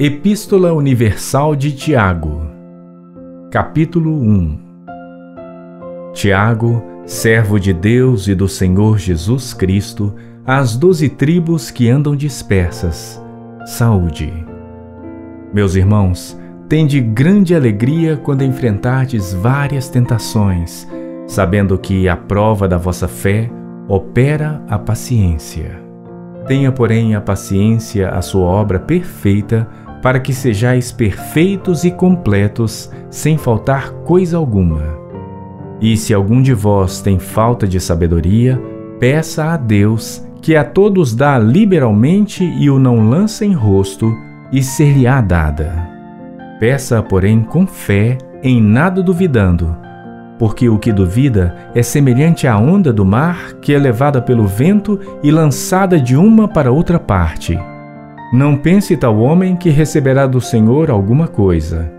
Epístola Universal de Tiago, capítulo 1. Tiago, servo de Deus e do Senhor Jesus Cristo, às 12 tribos que andam dispersas, saúde. Meus irmãos, tende grande alegria quando enfrentardes várias tentações, sabendo que a prova da vossa fé opera a paciência. Tenha, porém, a paciência a sua obra perfeita, para que sejais perfeitos e completos, sem faltar coisa alguma. E se algum de vós tem falta de sabedoria, peça a Deus, que a todos dá liberalmente e o não lança em rosto, e ser-lhe-á dada. Peça, porém, com fé, em nada duvidando, porque o que duvida é semelhante à onda do mar, que é levada pelo vento e lançada de uma para outra parte. Não pense tal homem que receberá do Senhor alguma coisa.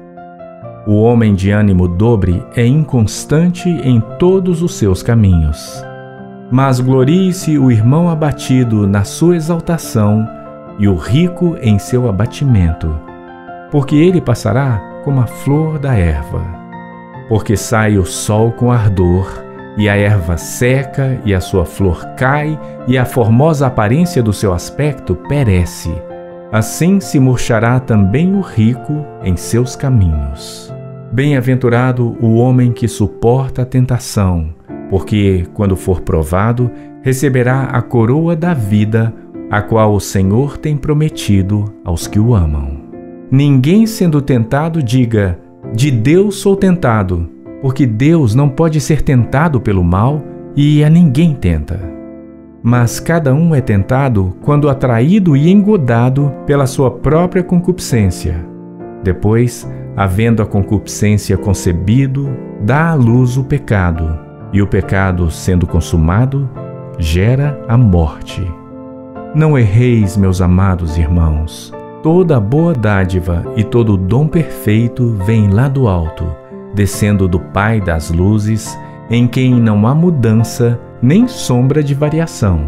O homem de ânimo dobre é inconstante em todos os seus caminhos. Mas glorie-se o irmão abatido na sua exaltação e o rico em seu abatimento, porque ele passará como a flor da erva. Porque sai o sol com ardor, e a erva seca, e a sua flor cai, e a formosa aparência do seu aspecto perece. Assim se murchará também o rico em seus caminhos. Bem-aventurado o homem que suporta a tentação, porque, quando for provado, receberá a coroa da vida, a qual o Senhor tem prometido aos que o amam. Ninguém sendo tentado diga: de Deus sou tentado, porque Deus não pode ser tentado pelo mal e a ninguém tenta. Mas cada um é tentado quando atraído e engodado pela sua própria concupiscência. Depois, havendo a concupiscência concebido, dá à luz o pecado, e o pecado, sendo consumado, gera a morte. Não erreis, meus amados irmãos. Toda a boa dádiva e todo o dom perfeito vem lá do alto, descendo do Pai das luzes, em quem não há mudança nem sombra de variação.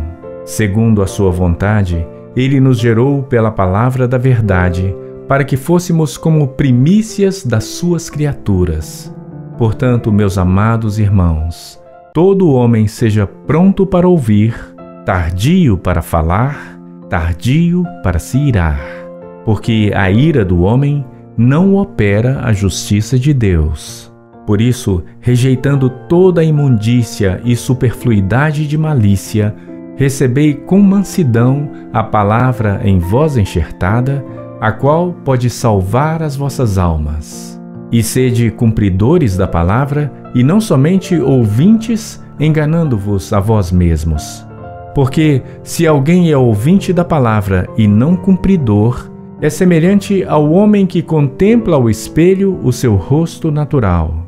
Segundo a sua vontade, ele nos gerou pela palavra da verdade, para que fôssemos como primícias das suas criaturas. Portanto, meus amados irmãos, todo homem seja pronto para ouvir, tardio para falar, tardio para se irar, porque a ira do homem não opera a justiça de Deus. Por isso, rejeitando toda a imundícia e superfluidade de malícia, recebei com mansidão a palavra em vós enxertada, a qual pode salvar as vossas almas. E sede cumpridores da palavra, e não somente ouvintes, enganando-vos a vós mesmos. Porque, se alguém é ouvinte da palavra e não cumpridor, é semelhante ao homem que contempla ao espelho o seu rosto natural.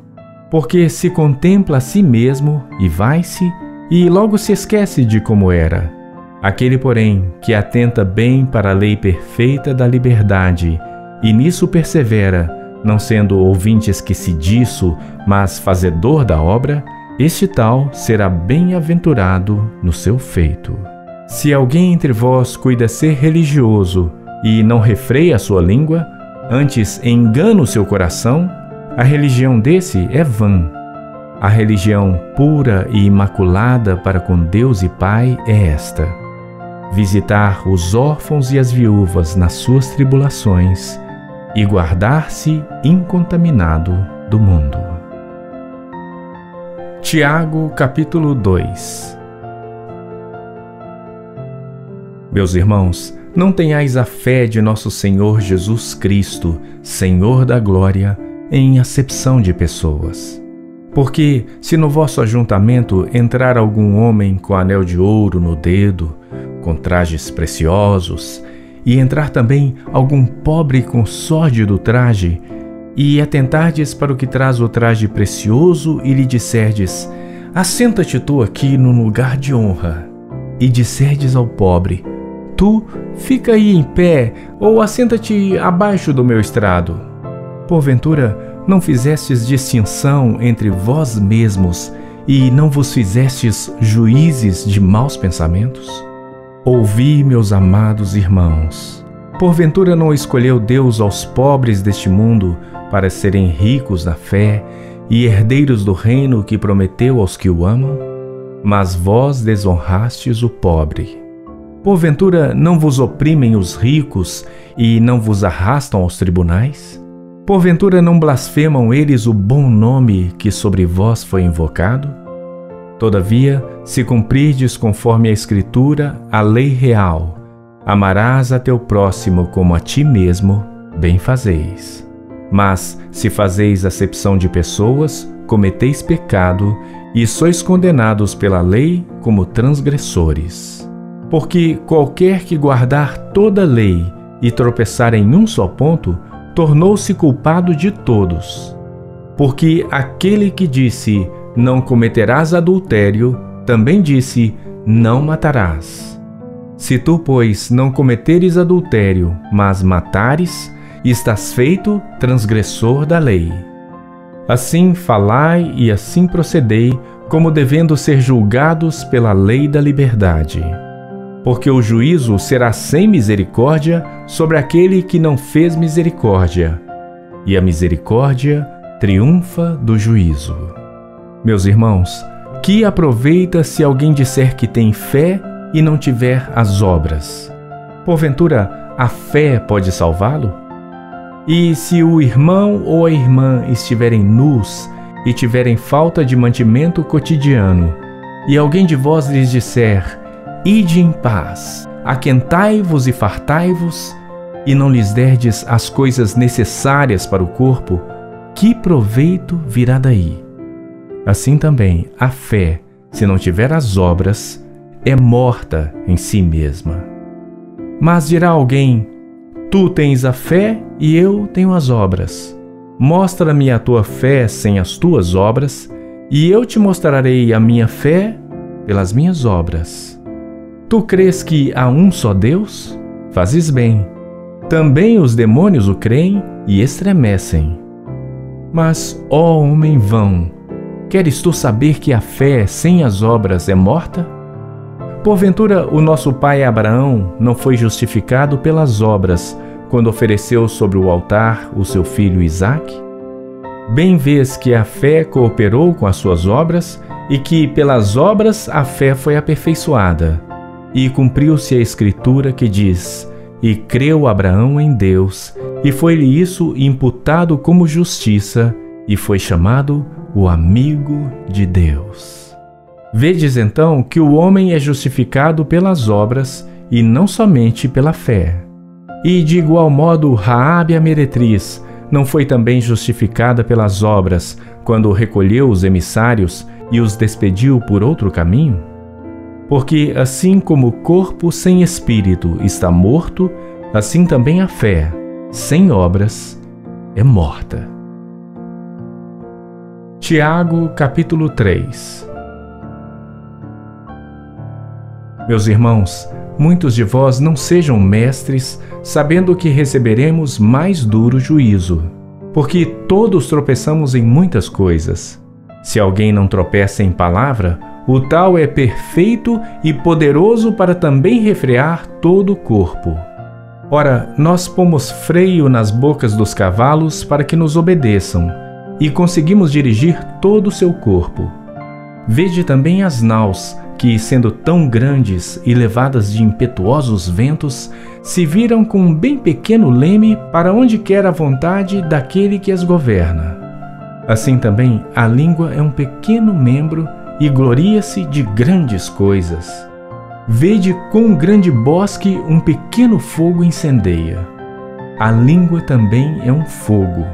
Porque se contempla a si mesmo e vai-se, e logo se esquece de como era. Aquele, porém, que atenta bem para a lei perfeita da liberdade, e nisso persevera, não sendo ouvinte esquecidiço, mas fazedor da obra, este tal será bem-aventurado no seu feito. Se alguém entre vós cuida ser religioso, e não refreia a sua língua, antes engana o seu coração, a religião desse é vã. A religião pura e imaculada para com Deus e Pai é esta: visitar os órfãos e as viúvas nas suas tribulações e guardar-se incontaminado do mundo. Tiago, capítulo 2. Meus irmãos, não tenhais a fé de nosso Senhor Jesus Cristo, Senhor da glória, em acepção de pessoas. Porque, se no vosso ajuntamento entrar algum homem com anel de ouro no dedo, com trajes preciosos, e entrar também algum pobre com sórdido traje, e atentardes para o que traz o traje precioso, e lhe disserdes: assenta-te tu aqui no lugar de honra, e disserdes ao pobre: tu, fica aí em pé, ou assenta-te abaixo do meu estrado. Porventura, não fizestes distinção entre vós mesmos e não vos fizestes juízes de maus pensamentos? Ouvi, meus amados irmãos, Porventura não escolheu Deus aos pobres deste mundo para serem ricos na fé e herdeiros do reino que prometeu aos que o amam? Mas vós desonrastes o pobre. Porventura não vos oprimem os ricos e não vos arrastam aos tribunais? Porventura não blasfemam eles o bom nome que sobre vós foi invocado? Todavia, se cumprirdes conforme a Escritura, a lei real, amarás a teu próximo como a ti mesmo, bem fazeis. Mas, se fazeis acepção de pessoas, cometeis pecado e sois condenados pela lei como transgressores. Porque qualquer que guardar toda a lei e tropeçar em um só ponto, tornou-se culpado de todos. Porque aquele que disse, não cometerás adultério, também disse, não matarás. Se tu, pois, não cometeres adultério, mas matares, estás feito transgressor da lei. Assim falai e assim procedei, como devendo ser julgados pela lei da liberdade. Porque o juízo será sem misericórdia sobre aquele que não fez misericórdia, e a misericórdia triunfa do juízo. Meus irmãos, que aproveita se alguém disser que tem fé e não tiver as obras? Porventura, a fé pode salvá-lo? E se o irmão ou a irmã estiverem nus e tiverem falta de mantimento cotidiano, e alguém de vós lhes disser, ide em paz, aquentai-vos e fartai-vos, e não lhes derdes as coisas necessárias para o corpo, que proveito virá daí? Assim também, a fé, se não tiver as obras, é morta em si mesma. Mas dirá alguém, tu tens a fé e eu tenho as obras. Mostra-me a tua fé sem as tuas obras, e eu te mostrarei a minha fé pelas minhas obras. Tu crês que há um só Deus? Fazes bem. Também os demônios o creem e estremecem. Mas, ó homem vão, queres tu saber que a fé sem as obras é morta? Porventura, o nosso pai Abraão não foi justificado pelas obras quando ofereceu sobre o altar o seu filho Isaque? Bem vês que a fé cooperou com as suas obras e que pelas obras a fé foi aperfeiçoada. E cumpriu-se a Escritura que diz, e creu Abraão em Deus, e foi-lhe isso imputado como justiça, e foi chamado o amigo de Deus. Vedes então que o homem é justificado pelas obras e não somente pela fé. E de igual modo Raabe a meretriz não foi também justificada pelas obras quando recolheu os emissários e os despediu por outro caminho? Porque assim como o corpo sem espírito está morto, assim também a fé, sem obras, é morta. Tiago, capítulo 3. Meus irmãos, muitos de vós não sejam mestres, sabendo que receberemos mais duro juízo. Porque todos tropeçamos em muitas coisas. Se alguém não tropeça em palavra, o tal é perfeito e poderoso para também refrear todo o corpo. Ora, nós pomos freio nas bocas dos cavalos para que nos obedeçam, e conseguimos dirigir todo o seu corpo. Vede também as naus, que, sendo tão grandes e levadas de impetuosos ventos, se viram com um bem pequeno leme para onde quer a vontade daquele que as governa. Assim também, a língua é um pequeno membro e gloria-se de grandes coisas. Vede quão grande bosque um pequeno fogo incendeia. A língua também é um fogo.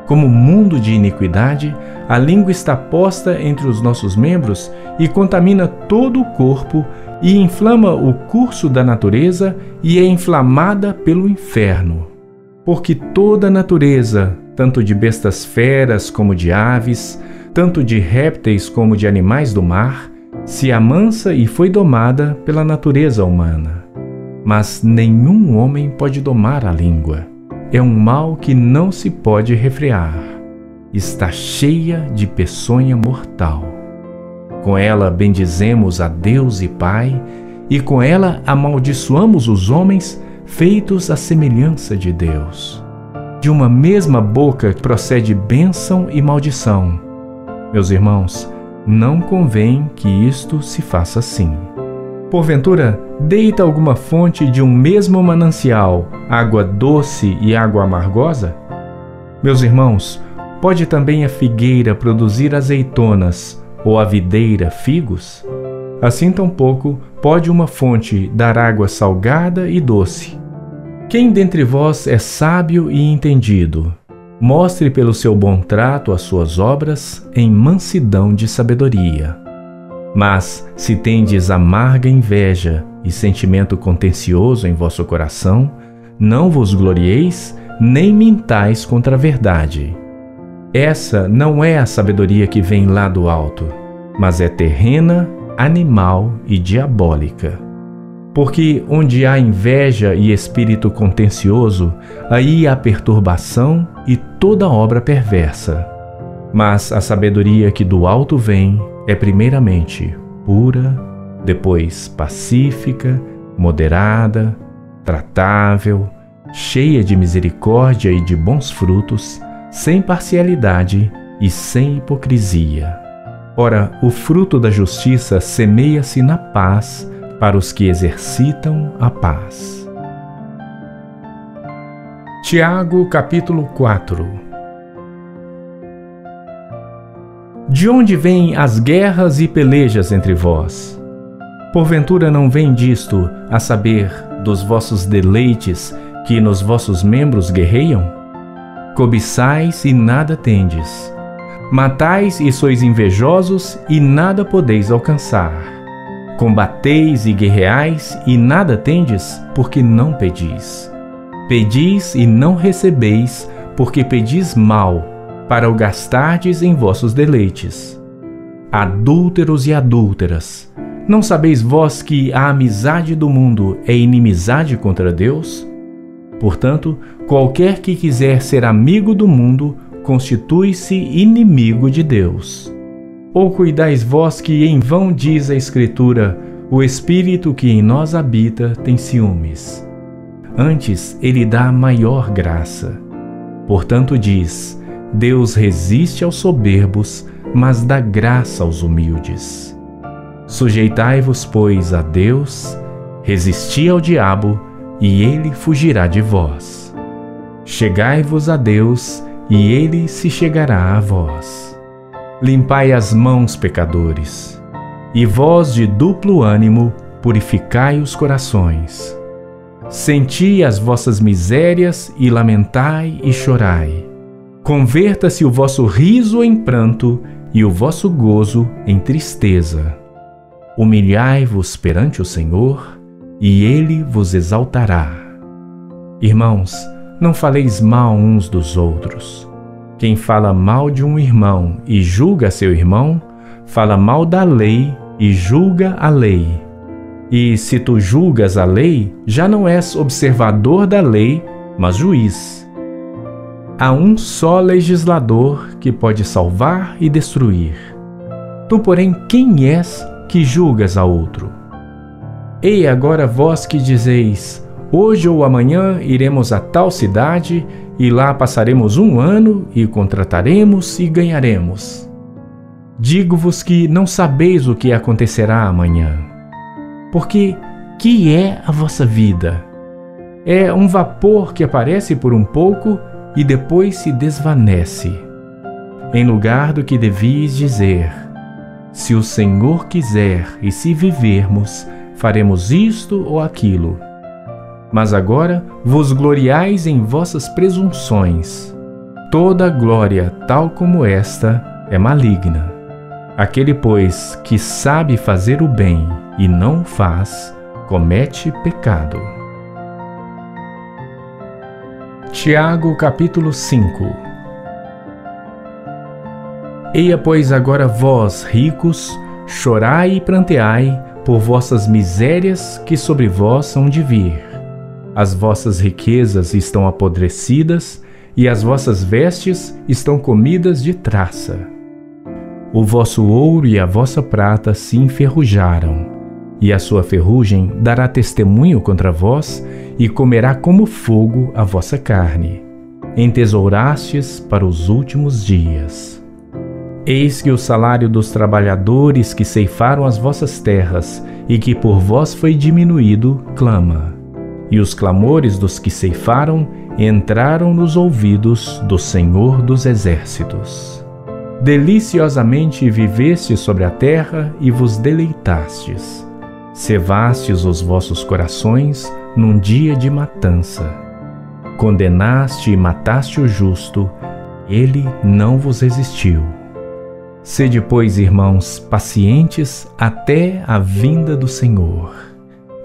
Como mundo de iniquidade, a língua está posta entre os nossos membros e contamina todo o corpo e inflama o curso da natureza e é inflamada pelo inferno. Porque toda a natureza, tanto de bestas feras como de aves, tanto de répteis como de animais do mar, se amansa e foi domada pela natureza humana. Mas nenhum homem pode domar a língua. É um mal que não se pode refrear. Está cheia de peçonha mortal. Com ela bendizemos a Deus e Pai, e com ela amaldiçoamos os homens, feitos à semelhança de Deus. De uma mesma boca procede bênção e maldição. Meus irmãos, não convém que isto se faça assim. Porventura, deita alguma fonte de um mesmo manancial, água doce e água amargosa? Meus irmãos, pode também a figueira produzir azeitonas, ou a videira figos? Assim tampouco pode uma fonte dar água salgada e doce. Quem dentre vós é sábio e entendido, mostre pelo seu bom trato as suas obras em mansidão de sabedoria. Mas, se tendes amarga inveja e sentimento contencioso em vosso coração, não vos glorieis, nem mintais contra a verdade. Essa não é a sabedoria que vem lá do alto, mas é terrena, animal e diabólica. Porque onde há inveja e espírito contencioso, aí há perturbação e toda obra perversa. Mas a sabedoria que do alto vem é primeiramente pura, depois pacífica, moderada, tratável, cheia de misericórdia e de bons frutos, sem parcialidade e sem hipocrisia. Ora, o fruto da justiça semeia-se na paz para os que exercitam a paz. Tiago, capítulo 4. De onde vêm as guerras e pelejas entre vós? Porventura não vem disto, a saber, dos vossos deleites que nos vossos membros guerreiam? Cobiçais e nada tendes. Matais e sois invejosos e nada podeis alcançar. Combateis e guerreais e nada tendes, porque não pedis. Pedis e não recebeis, porque pedis mal, para o gastardes em vossos deleites. Adúlteros e adúlteras, não sabeis vós que a amizade do mundo é inimizade contra Deus? Portanto, qualquer que quiser ser amigo do mundo, constitui-se inimigo de Deus. Ou cuidais vós que em vão diz a Escritura, o Espírito que em nós habita tem ciúmes. Antes, ele dá maior graça. Portanto diz, Deus resiste aos soberbos, mas dá graça aos humildes. Sujeitai-vos, pois, a Deus, resisti ao diabo, e ele fugirá de vós. Chegai-vos a Deus, e ele se chegará a vós. Limpai as mãos, pecadores, e vós de duplo ânimo, purificai os corações. Senti as vossas misérias e lamentai e chorai. Converta-se o vosso riso em pranto e o vosso gozo em tristeza. Humilhai-vos perante o Senhor, e ele vos exaltará. Irmãos, não faleis mal uns dos outros. Quem fala mal de um irmão e julga seu irmão, fala mal da lei e julga a lei. E se tu julgas a lei, já não és observador da lei, mas juiz. Há um só legislador que pode salvar e destruir. Tu, porém, quem és que julgas a outro? Ei agora vós que dizeis, hoje ou amanhã iremos a tal cidade, e lá passaremos 1 ano, e contrataremos e ganharemos. Digo-vos que não sabeis o que acontecerá amanhã. Porque que é a vossa vida? É um vapor que aparece por um pouco e depois se desvanece. Em lugar do que devis dizer, se o Senhor quiser e se vivermos, faremos isto ou aquilo. Mas agora vos gloriais em vossas presunções. Toda glória tal como esta é maligna. Aquele, pois, que sabe fazer o bem e não o faz, comete pecado. Tiago, capítulo 5. Eia, pois, agora vós, ricos, chorai e pranteai por vossas misérias que sobre vós são de vir. As vossas riquezas estão apodrecidas, e as vossas vestes estão comidas de traça. O vosso ouro e a vossa prata se enferrujaram, e a sua ferrugem dará testemunho contra vós, e comerá como fogo a vossa carne. Entesourastes para os últimos dias. Eis que o salário dos trabalhadores que ceifaram as vossas terras, e que por vós foi diminuído, clama. E os clamores dos que ceifaram entraram nos ouvidos do Senhor dos Exércitos. Deliciosamente vivestes sobre a terra e vos deleitastes. Cevastes os vossos corações num dia de matança. Condenaste e mataste o justo, ele não vos resistiu. Sede, pois, irmãos, pacientes até a vinda do Senhor.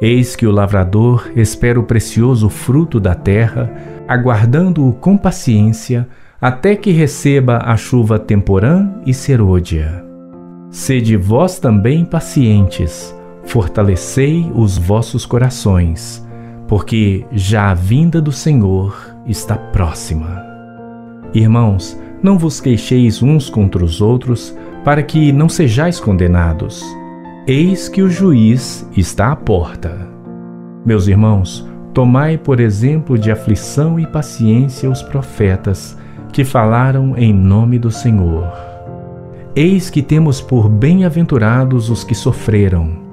Eis que o lavrador espera o precioso fruto da terra, aguardando-o com paciência, até que receba a chuva temporã e serôdia. Sede vós também pacientes, fortalecei os vossos corações, porque já a vinda do Senhor está próxima. Irmãos, não vos queixeis uns contra os outros, para que não sejais condenados. Eis que o juiz está à porta. Meus irmãos, tomai por exemplo de aflição e paciência os profetas, que falaram em nome do Senhor. Eis que temos por bem-aventurados os que sofreram.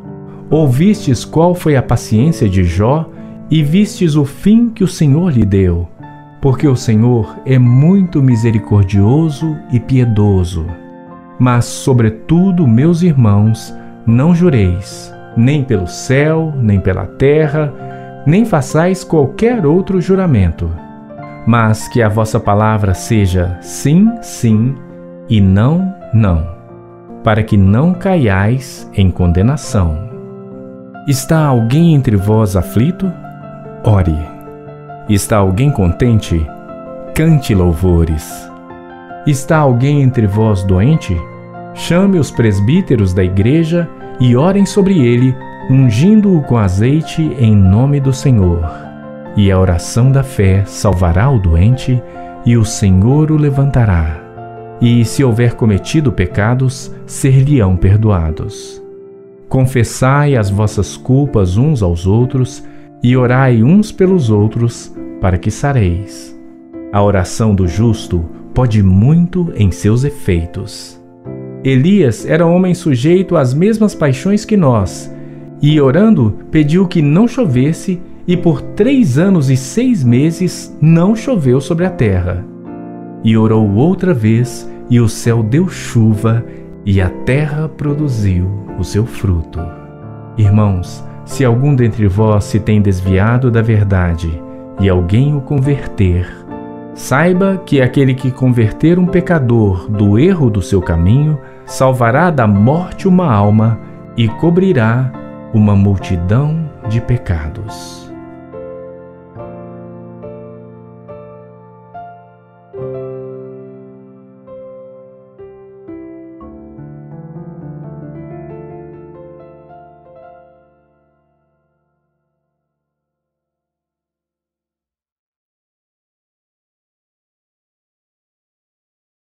Ouvistes qual foi a paciência de Jó, e vistes o fim que o Senhor lhe deu, porque o Senhor é muito misericordioso e piedoso. Mas, sobretudo, meus irmãos, não jureis, nem pelo céu, nem pela terra, nem façais qualquer outro juramento, mas que a vossa palavra seja sim, sim, e não, não, para que não caiais em condenação. Está alguém entre vós aflito? Ore. Está alguém contente? Cante louvores. Está alguém entre vós doente? Chame os presbíteros da igreja e orem sobre ele, ungindo-o com azeite em nome do Senhor. E a oração da fé salvará o doente, e o Senhor o levantará. E se houver cometido pecados, ser-lhe-ão perdoados. Confessai as vossas culpas uns aos outros, e orai uns pelos outros, para que sareis. A oração do justo pode muito em seus efeitos. Elias era homem sujeito às mesmas paixões que nós, e orando pediu que não chovesse, e por 3 anos e 6 meses não choveu sobre a terra. E orou outra vez, e o céu deu chuva, e a terra produziu o seu fruto. Irmãos, se algum dentre vós se tem desviado da verdade, e alguém o converter, saiba que aquele que converter um pecador do erro do seu caminho, salvará da morte uma alma e cobrirá uma multidão de pecados.